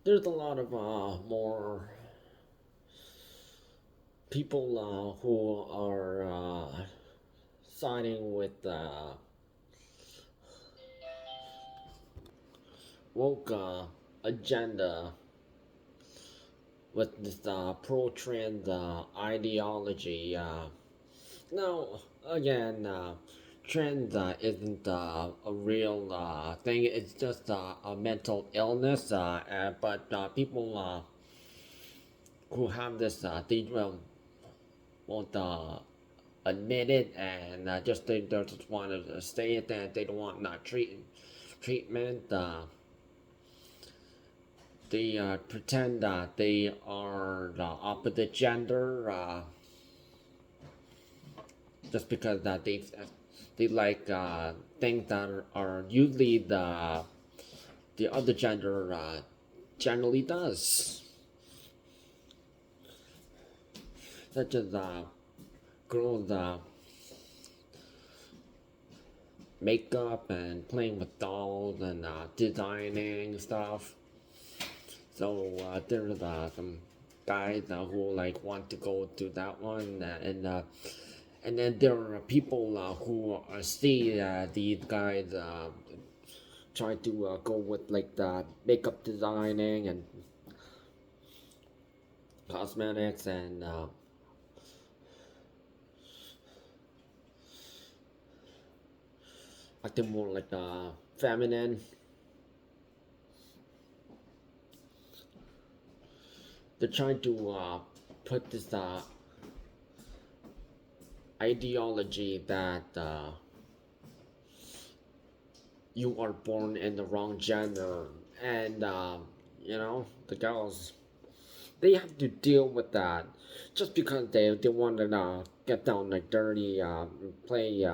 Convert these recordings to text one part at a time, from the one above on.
there's a lot of more people who are siding with woke agenda with this pro-trans ideology. Now, again, trans isn't a real thing. It's just a mental illness. But people who have this, they won't admit it, and they just want to stay it. That they don't want not treatment. They pretend that they are the opposite gender just because that they like things that are usually the other gender generally does, such as girls makeup and playing with dolls and designing stuff. So there's some guys who like want to go to that one, and then there are people who see these guys try to go with like the makeup designing and cosmetics and acting more like feminine. They're trying to put this ideology that you are born in the wrong gender, and the girls, they have to deal with that just because they want to get down like dirty, play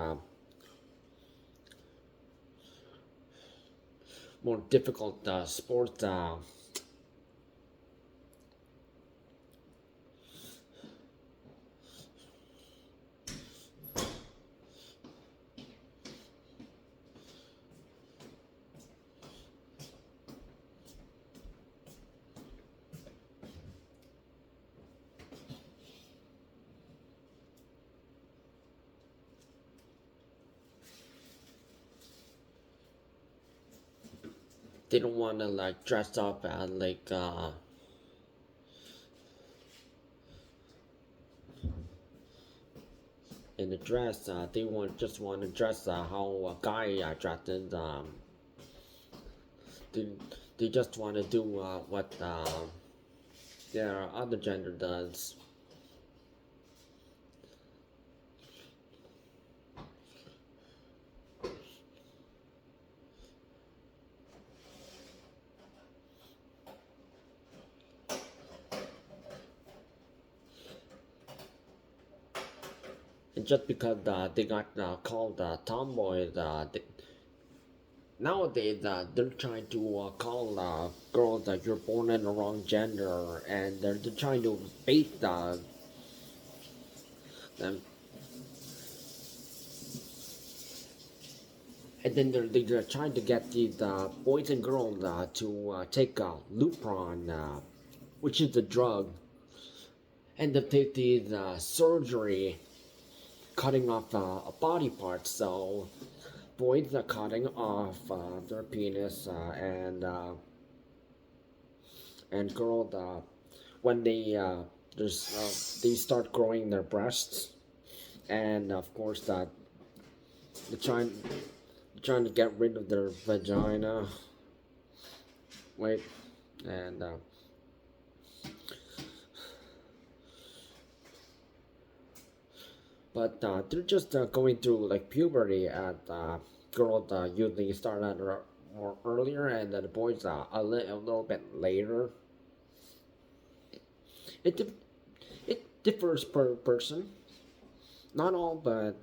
more difficult sports. They don't want to like dress up as like in a dress. They want to dress how a guy dresses. They, they just want to do what their other gender does. And just because they got called tomboys, nowadays they're trying to call girls that you're born in the wrong gender, and they're trying to bait them. And then they're trying to get these boys and girls to take Lupron, which is a drug, and to take these surgery cutting off a body part. So boys are cutting off their penis, and girls when they start growing their breasts, and of course that they're trying to get rid of their vagina. Wait, and but they're just going through like puberty. At girls usually start at more earlier, and the boys a little bit later. It it differs per person, not all, but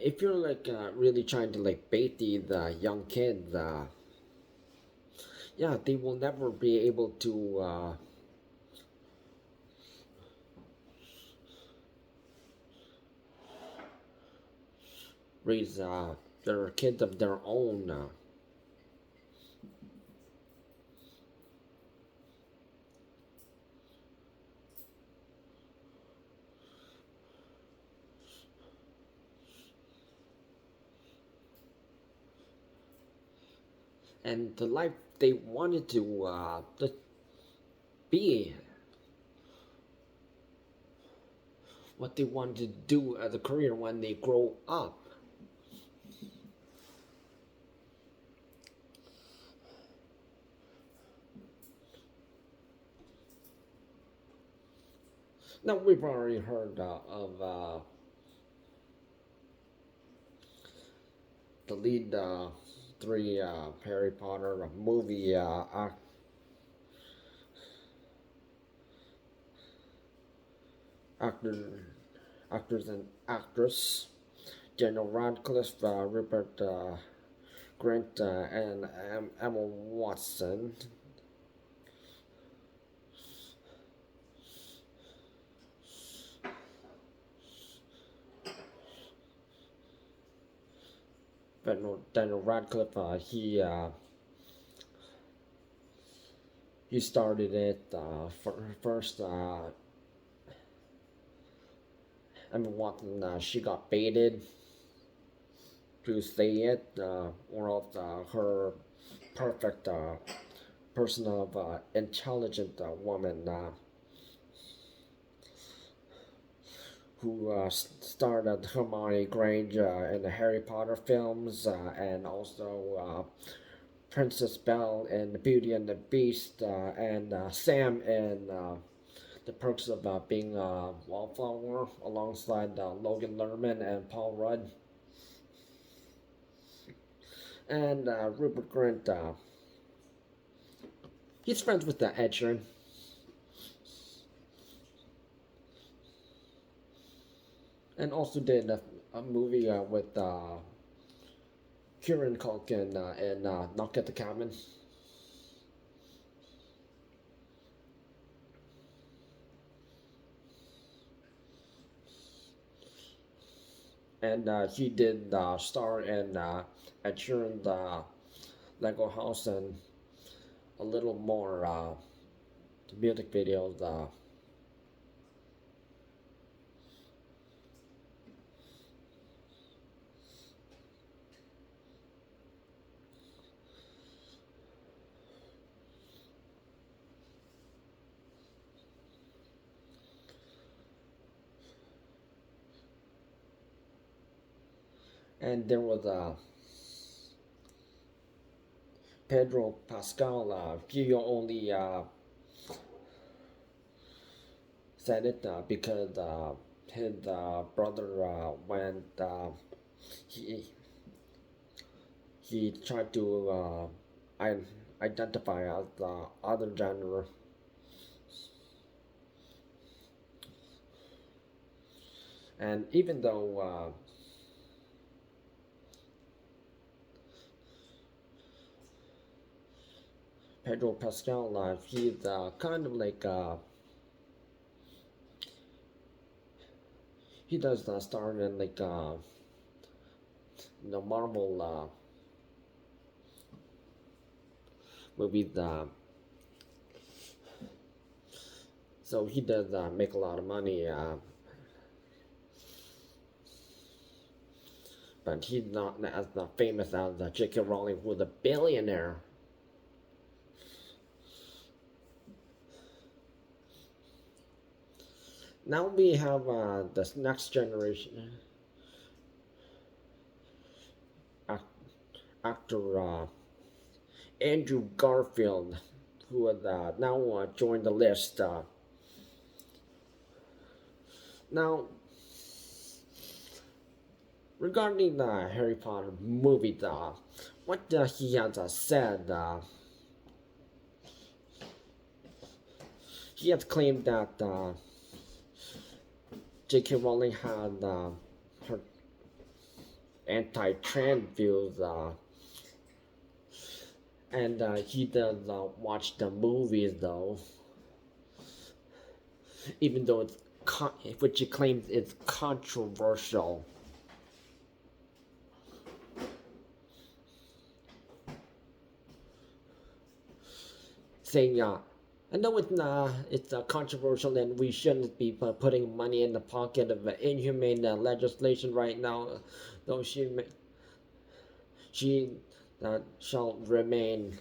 if you're like really trying to like bait these young kids, yeah, they will never be able to raise their kids of their own. And the life they wanted to be, what they wanted to do as a career when they grow up. Now we've already heard of the lead three Harry Potter movie actor, actors and actress, Daniel Radcliffe, Rupert Grint, and Emma Watson. But no, Daniel Radcliffe, he started it first. Emma Watson, she got baited to say it, or else her perfect person of intelligent woman who starred Hermione Granger in the Harry Potter films, and also Princess Belle in The Beauty and the Beast, and Sam in The Perks of Being a Wallflower, alongside Logan Lerman and Paul Rudd. And Rupert Grint, he's friends with Ed Sheeran. And also did a movie with Kieran Culkin in Knock at the Cabin. And he did star in Ed Sheeran's Lego House and a little more music videos. And there was Pedro Pascal. He only said it because his brother went. He he tried to identify as the other gender. And even though Pedro Pascal, he's kind of like he does star in like the Marvel movies, so he does make a lot of money. But he's not as famous as J.K. Rowling, who's a billionaire. Now we have this next generation actor Andrew Garfield, who has now joined the list. Now, regarding the Harry Potter movie, what he has said, he has claimed that J.K. Rowling had her anti-trans views, and he does watch the movies though, even though it's which he claims is controversial. saying, I know it's controversial and we shouldn't be putting money in the pocket of inhumane legislation right now, though she shall remain.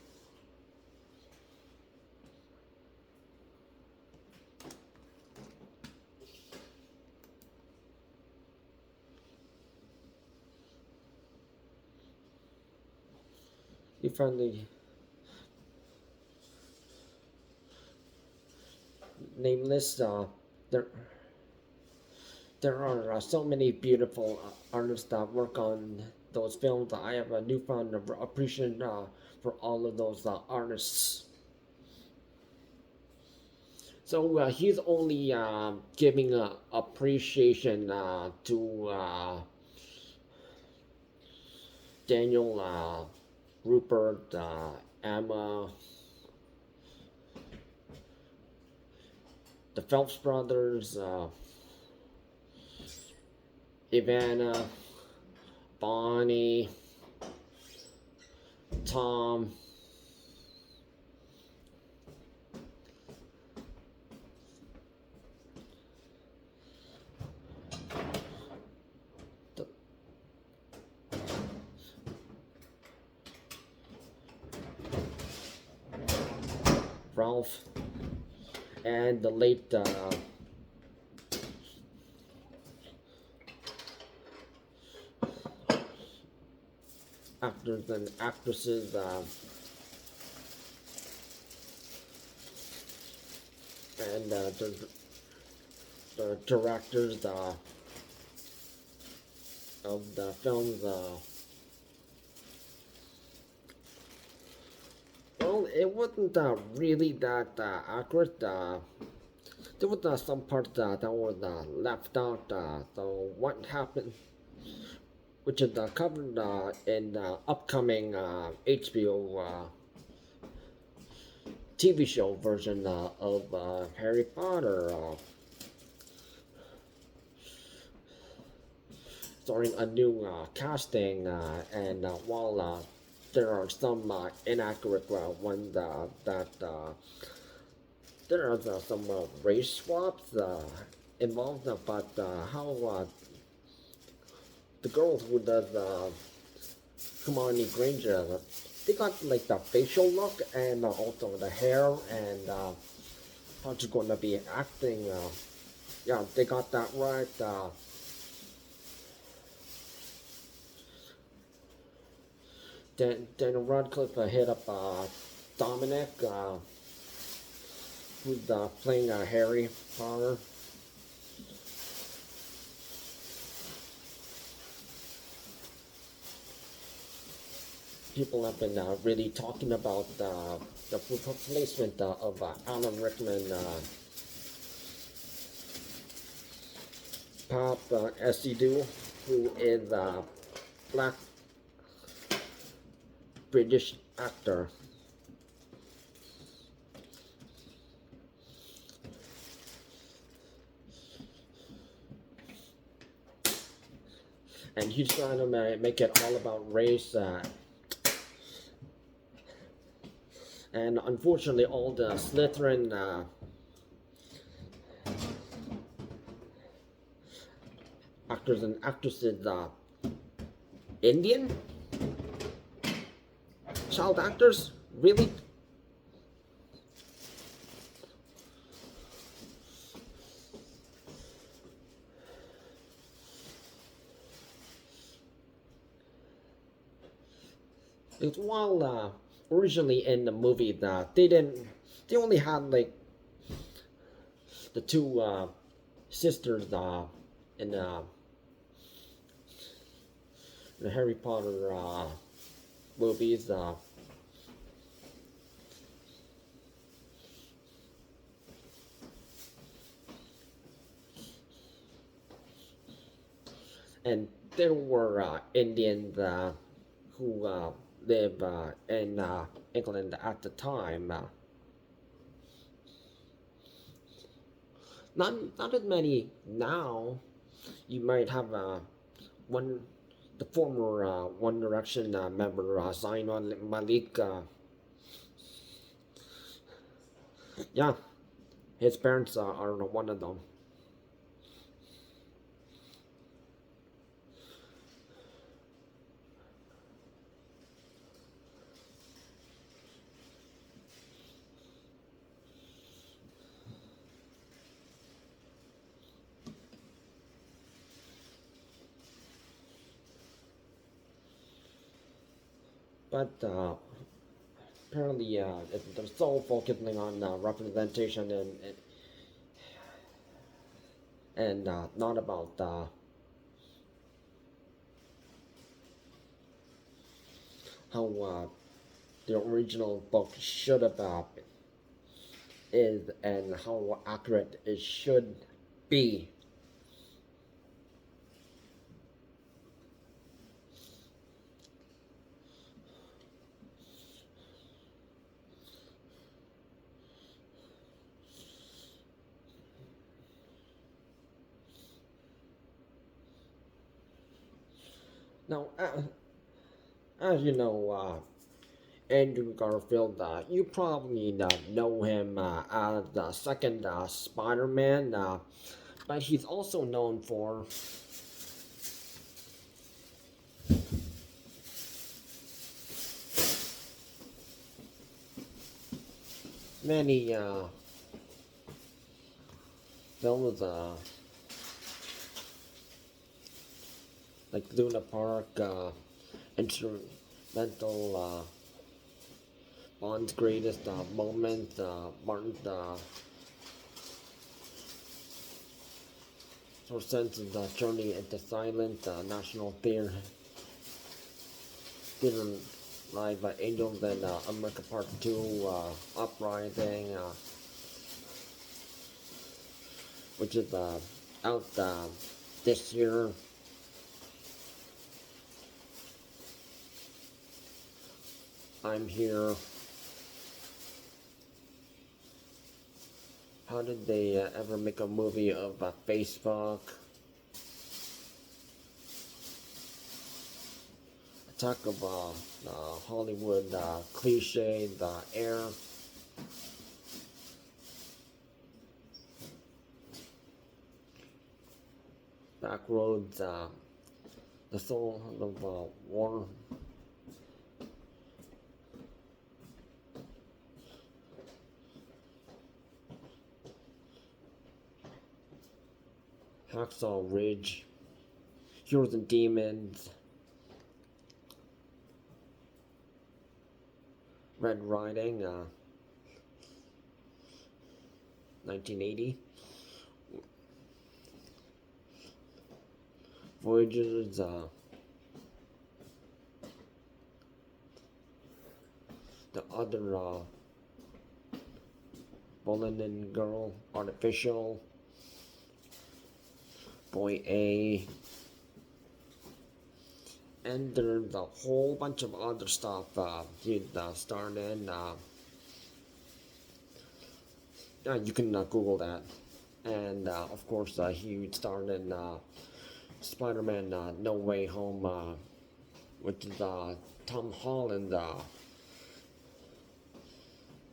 You found the nameless. There, there are so many beautiful artists that work on those films. I have a newfound appreciation for all of those artists. So he's only giving appreciation to Daniel, Rupert, Emma, the Phelps brothers, Ivana, Bonnie, Tom. Ralph, and the late actors and actresses, and the directors of the films. Well, it wasn't really that accurate. There was some parts that were left out. So what happened, which is covered in the upcoming HBO TV show version of Harry Potter, starring a new casting, and while there are some inaccurate ones that there are some race swaps involved, but how the girls who does Hermione Granger, they got like the facial look and also the hair and how she's going to be acting. Yeah, they got that right. Daniel Radcliffe hit up Dominic, who's playing Harry Potter. People have been really talking about the replacement of Alan Rickman, Pop Esidu, who is a black British actor. And he's trying to make it all about race. And unfortunately, all the Slytherin actors and actresses Indian child actors, really? It's while originally in the movie that they only had like the two sisters in the Harry Potter movies. And there were Indians who lived in England at the time. Not as many now. You might have the former One Direction member Zayn Malik. Yeah, his parents are one of them. But apparently, they're so focusing on representation and not about how the original book should have is and how accurate it should be. Now, as you know, Andrew Garfield, you probably know him as the second Spider-Man, but he's also known for many films, like Luna Park, Instrumental, Bond's Greatest Moment, Martin's Scorsese's Journey into Silence, National Theater Live by Angels and America Part 2, Uprising, which is out this year. I'm Here. How did they ever make a movie of Facebook? Talk of Hollywood cliche, the air. Backroads, the soul of war. Hacksaw Ridge. Heroes and Demons. Red Riding, 1980. Voyagers, the other Bulletin Girl, Artificial, Boy A, and there's a whole bunch of other stuff he'd starred in. You can Google that. And of course, he starred in Spider-Man No Way Home, which is Tom Holland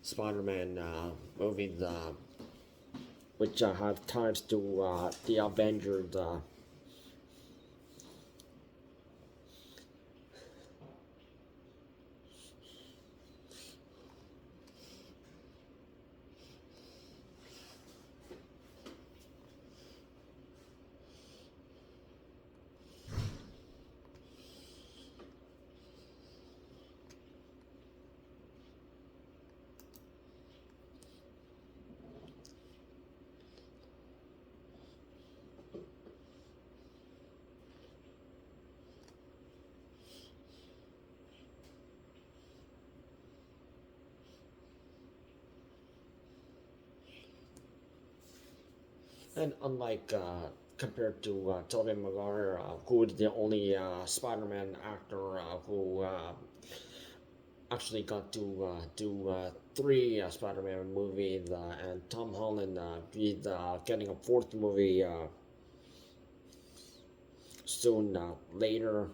Spider-Man movies, which have ties to the Avengers. And unlike compared to Tobey Maguire, who is the only Spider-Man actor who actually got to do three Spider-Man movies, and Tom Holland is getting a fourth movie soon later.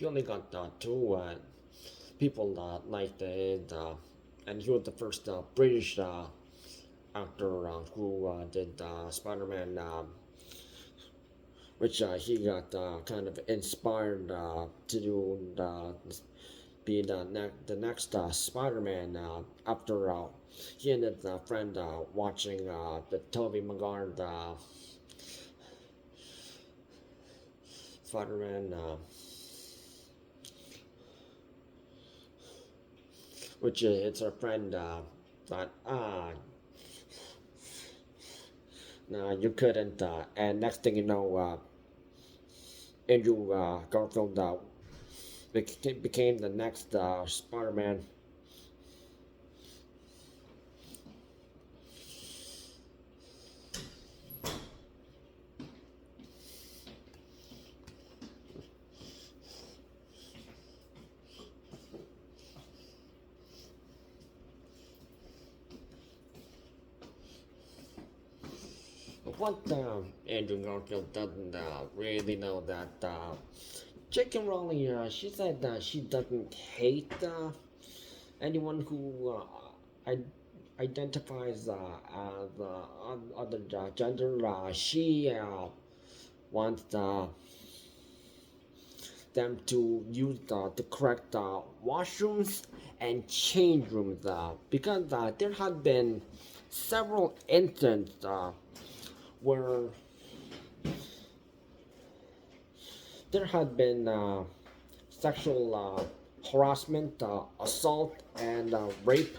he only got two people liked it, and he was the first British actor who did Spider-Man, which he got kind of inspired to do be the next Spider-Man after he and his friend watching the Tobey Maguire Spider-Man, which it's our friend thought, no, you couldn't. And next thing you know, Andrew Garfield became the next Spider-Man. What Andrew Garfield doesn't really know that J.K. Rowling, she said she doesn't hate anyone who identifies as other gender. She wants them to use the correct washrooms and change rooms because there have been several incidents where there had been sexual harassment, assault, and rape,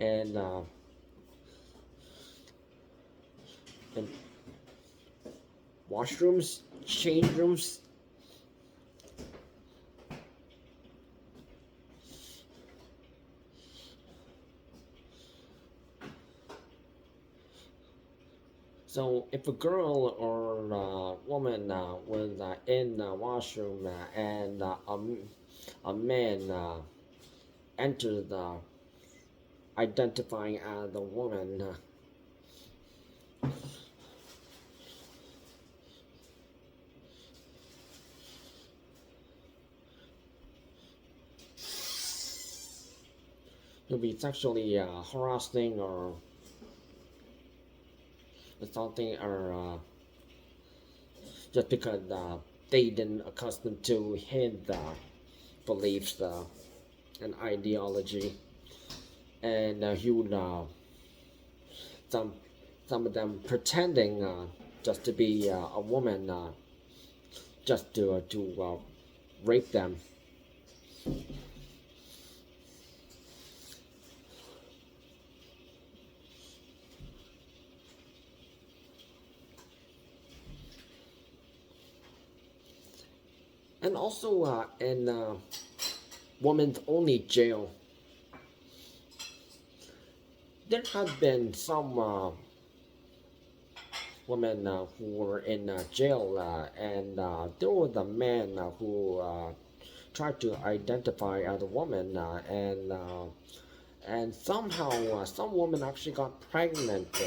and, uh, and washrooms, change rooms. So if a girl or woman was in the washroom and a man enters identifying as a woman, he'll be sexually harassing or assaulting or just because they didn't accustomed to his beliefs and ideology, and he would some some of them pretending just to be a woman, just to rape them. And also in women's only jail, there have been some women who were in jail, and there was a man who tried to identify as a woman, and somehow some woman actually got pregnant,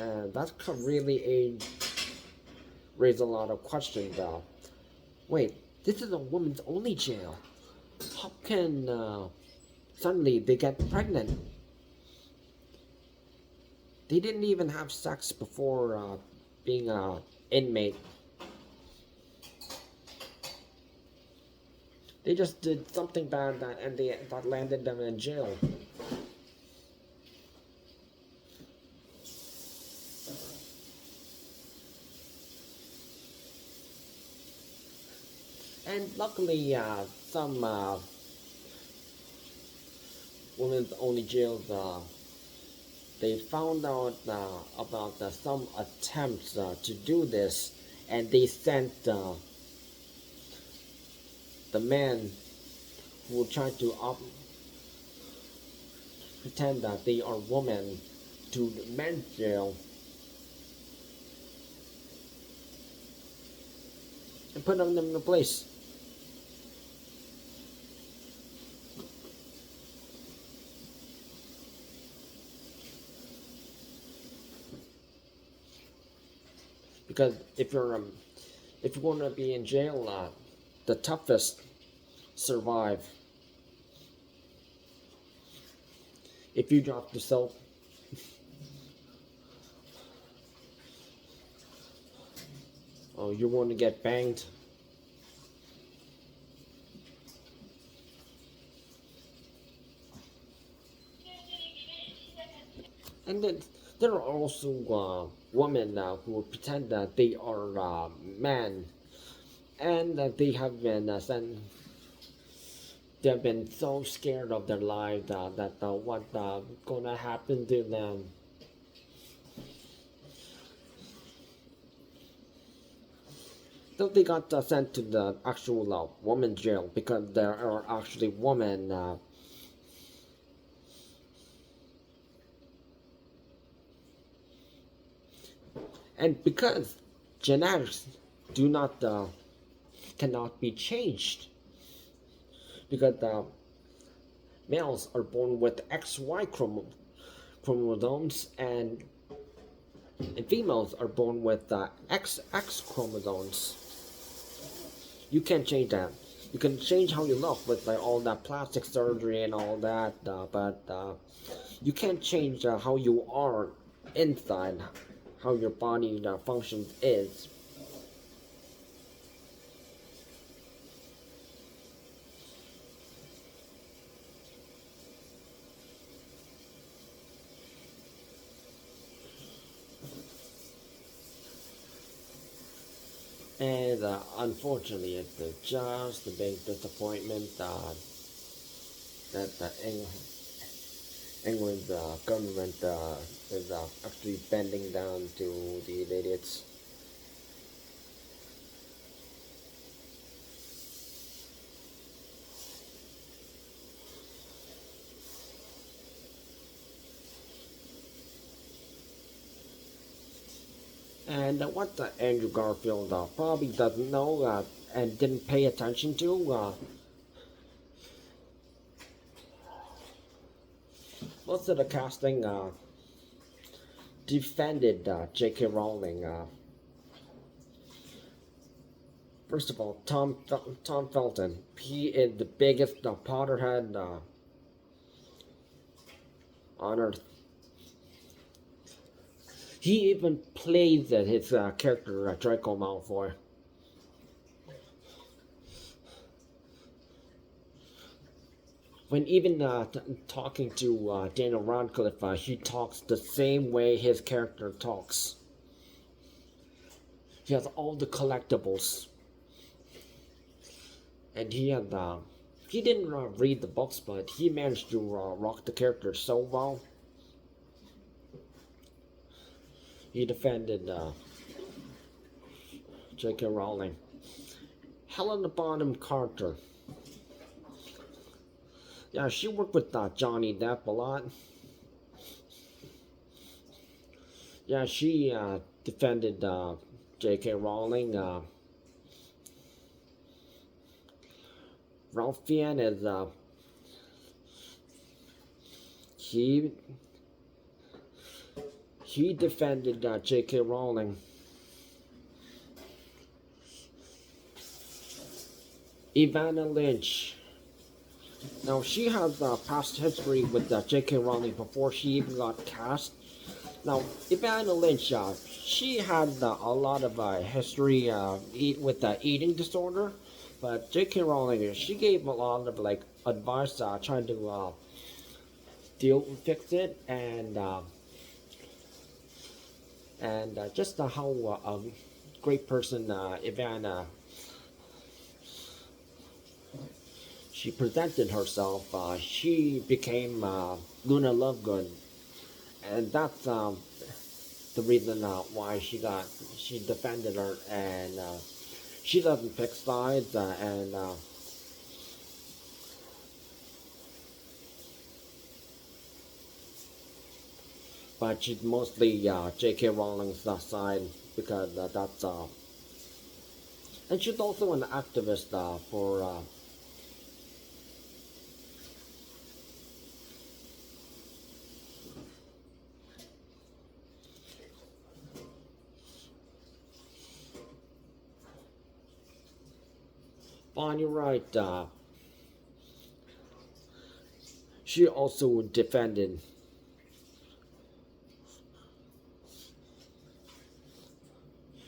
and that could really raise a lot of questions. Wait, this is a women's only jail. How can suddenly they get pregnant? They didn't even have sex before being an inmate. They just did something bad and that landed them in jail. And luckily, some women's only jails, they found out about some attempts to do this, and they sent the man who tried to pretend that they are women to men's jail and put them in a place. Because If you want to be in jail, the toughest survive. If you drop the soap, oh, you want to get banged. And then there are also women who pretend that they are men, and that they have been so scared of their lives that what gonna happen to them. So they got sent to the actual woman jail because there are actually women. And because genetics do not cannot be changed, because males are born with XY chromosomes, and females are born with XX chromosomes. You can't change that. You can change how you look with like all that plastic surgery and all that, but you can't change how you are inside, how your body functions is. And unfortunately, it's just a big disappointment that England's government is actually bending down to these idiots. And what Andrew Garfield probably doesn't know and didn't pay attention to, most of the casting defended J.K. Rowling. First of all, Tom Felton. He is the biggest Potterhead on Earth. He even plays his character Draco Malfoy. When even talking to Daniel Radcliffe, he talks the same way his character talks. He has all the collectibles, and he didn't read the books, but he managed to rock the character so well. He defended J.K. Rowling. Helena Bonham Carter. Yeah, she worked with Johnny Depp a lot. Yeah, she defended J.K. Rowling. Ralph Fiennes is he defended J.K. Rowling. Ivana Lynch. Now, she has past history with J.K. Rowling before she even got cast. Now, Ivana Lynch, she had a lot of history with eating disorder, but J.K. Rowling, she gave a lot of like advice trying to fix it, and just how great person Ivana she presented herself. She became Luna Lovegood, and that's the reason why she defended her, and she doesn't pick sides, and but she's mostly J.K. Rowling's side because that's and she's also an activist for But you're right. She also defended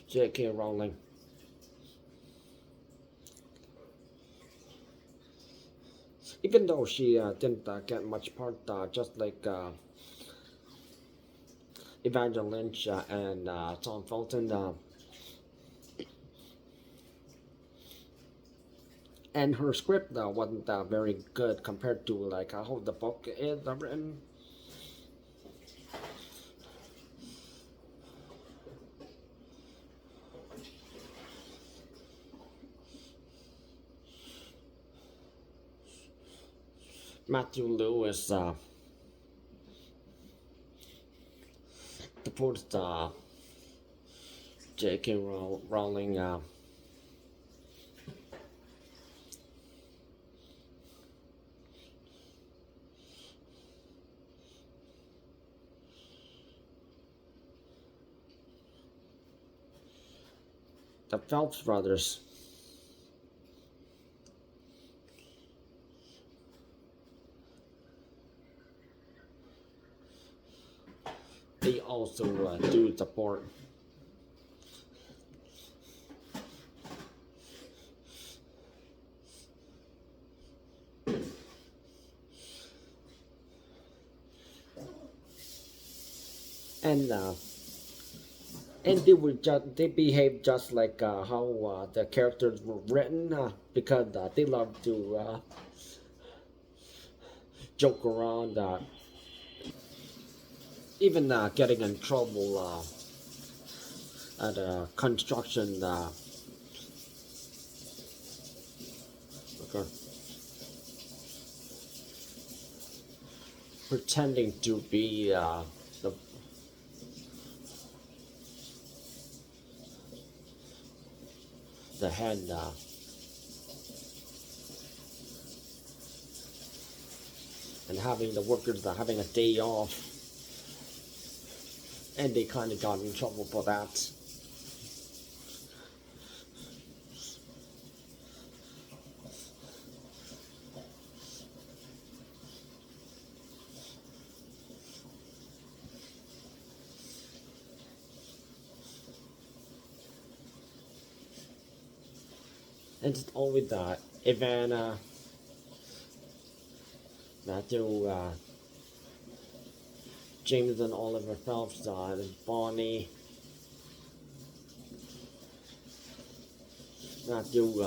J.K. Rowling, even though she didn't get much part, just like Evangeline Lynch and Tom Felton. And her script wasn't very good compared to like how the book is written. Matthew Lewis supports J.K. Rowling. The Phelps brothers. They also do support. And they behave just like how the characters were written because they love to joke around, even getting in trouble at a construction okay, pretending to be the head and having the workers having a day off, and they kind of got in trouble for that. And just always Ivana, Matthew, James and Oliver Phelps, Bonnie, Matthew,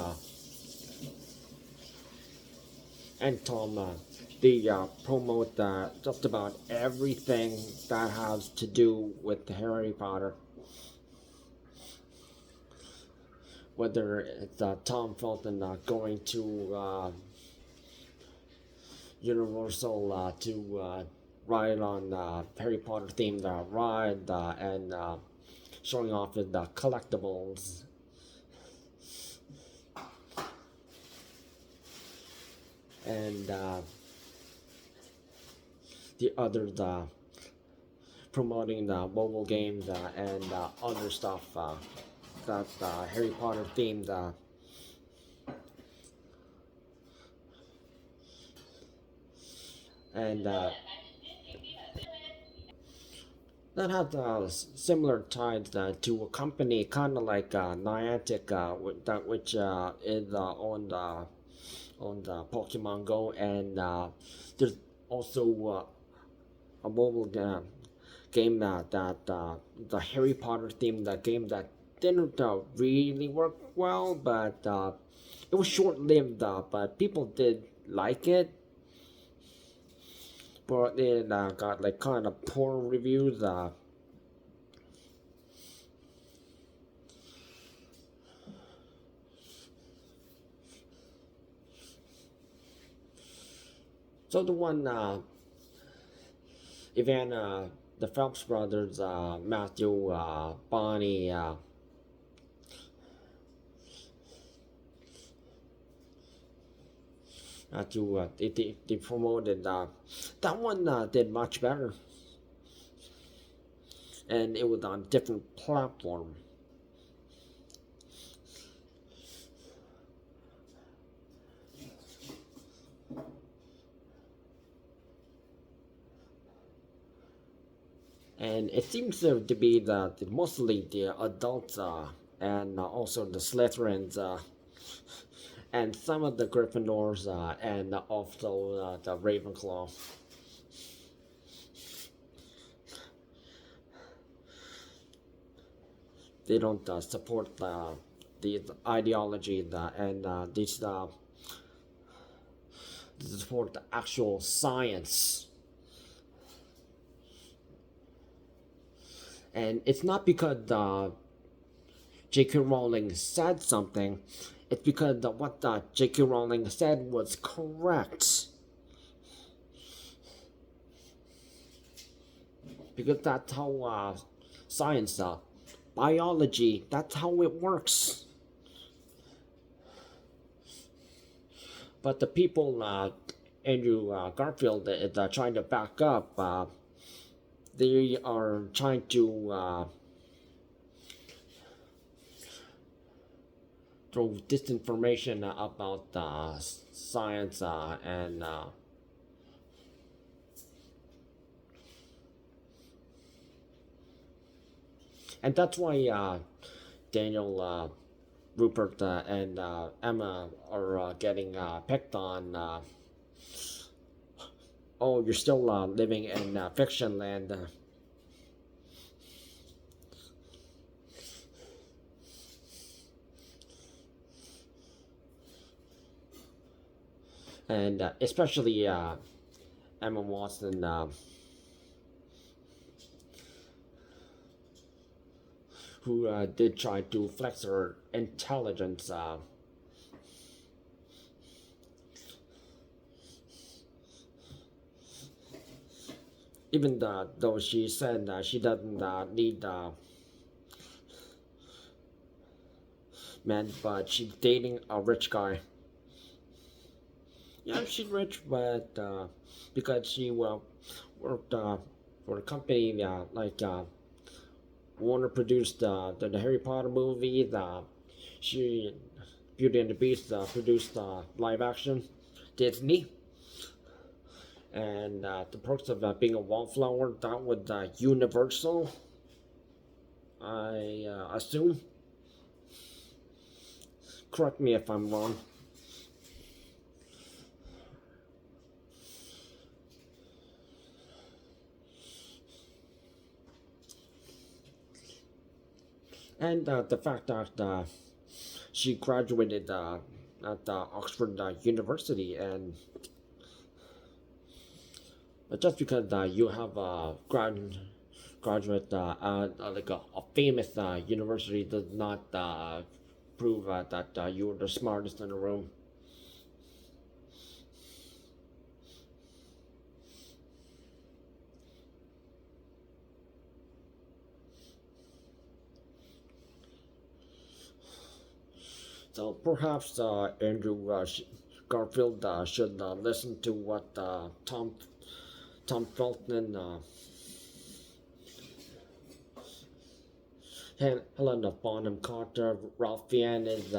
and Tom. They promote just about everything that has to do with Harry Potter. Whether it's Tom Felton going to Universal to ride on Harry Potter themed ride and showing off his collectibles. And the others promoting the mobile games and other stuff that Harry Potter themed. And that has similar ties to a company kind of like Niantic, which is on the Pokemon Go, and there's also a mobile game that the Harry Potter themed game that didn't really work well, but it was short lived. But people did like it, but it got like kind of poor reviews. So the one Evan, the Phelps brothers, Matthew, Bonnie, they promoted that one did much better, and it was on different platform. and it seems to be that mostly the adults and also the Slytherins and some of the Gryffindors and also the Ravenclaw. They don't support the ideology and these support the actual science. And it's not because J.K. Rowling said something. It's because what J.K. Rowling said was correct. Because that's how science, biology, that's how it works. But the people Andrew Garfield is trying to back up, they are trying to throw disinformation about science and that's why Daniel, Rupert, and Emma are getting picked on. Oh, you're still living in fiction land. And especially Emma Watson, who did try to flex her intelligence. Even though she said she doesn't need men, but she's dating a rich guy. Yeah, she's rich, but because she worked for a company like Warner produced the Harry Potter movie. She Beauty and the Beast produced live action. Disney. And the perks of being a wallflower, that was Universal, I assume. Correct me if I'm wrong. And the fact that she graduated at Oxford University, and just because you have a graduate like a famous university does not prove that you were the smartest in the room. So perhaps Andrew Garfield should listen to what Tom Felton, Helena Bonham Carter, Ralph Fiennes,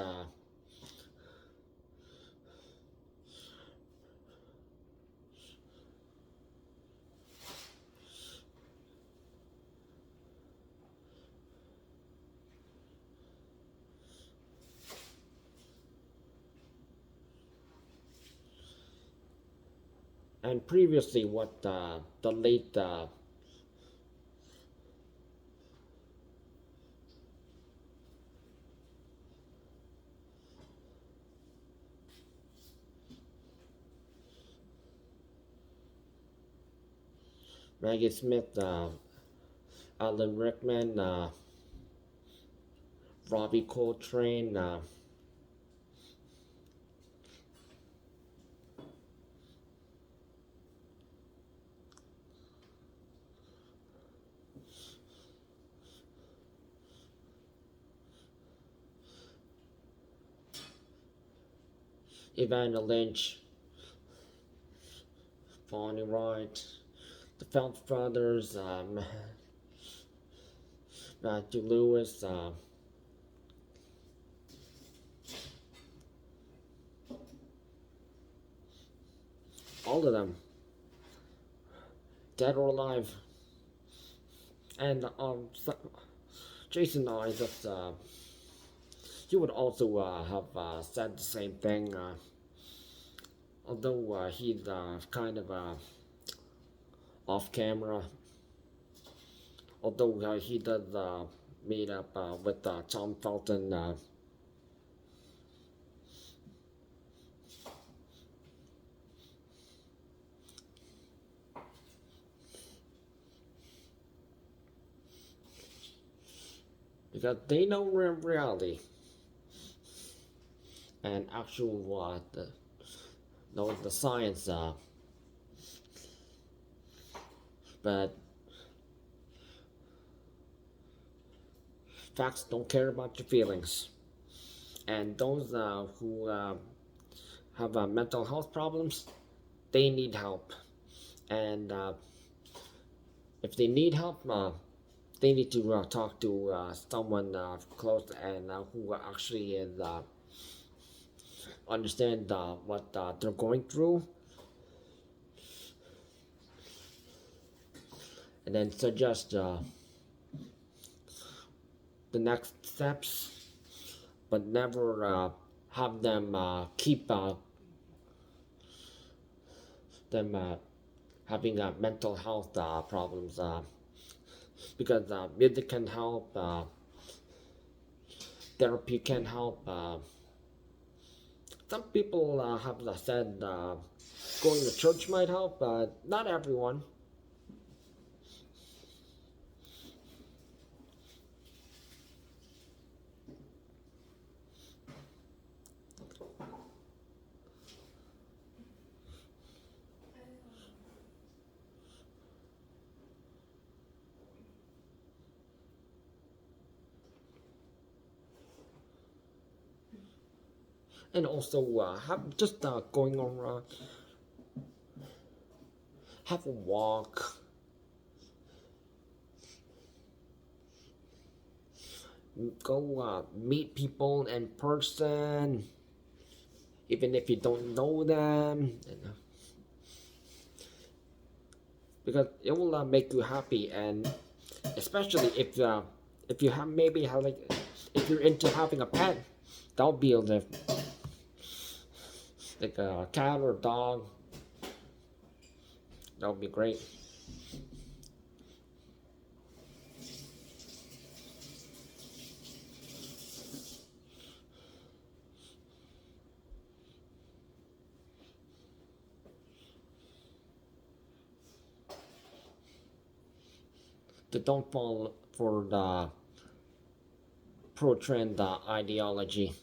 and previously what the late Maggie Smith, Alan Rickman, Robbie Coltrane, Evander Lynch, Bonnie Wright, the Phelps brothers, Matthew Lewis, all of them, dead or alive. And Jason, I just he would also have said the same thing. Although he's kind of off camera, although he does meet up with Tom Felton. Because they know reality and actual know the science, but facts don't care about your feelings. And those who have mental health problems, they need help. And if they need help, they need to talk to someone close and who actually is understand what they're going through, and then suggest the next steps, but never have them keep them having mental health problems. Because music can help, therapy can help. Some people have said going to church might help, but not everyone. And also have just going on, have a walk, go meet people in person, even if you don't know them, because it will make you happy. And especially if you have maybe have like if you're into having a pet, that'll be like a cat or dog. That would be great. To don't fall for the pro trend ideology.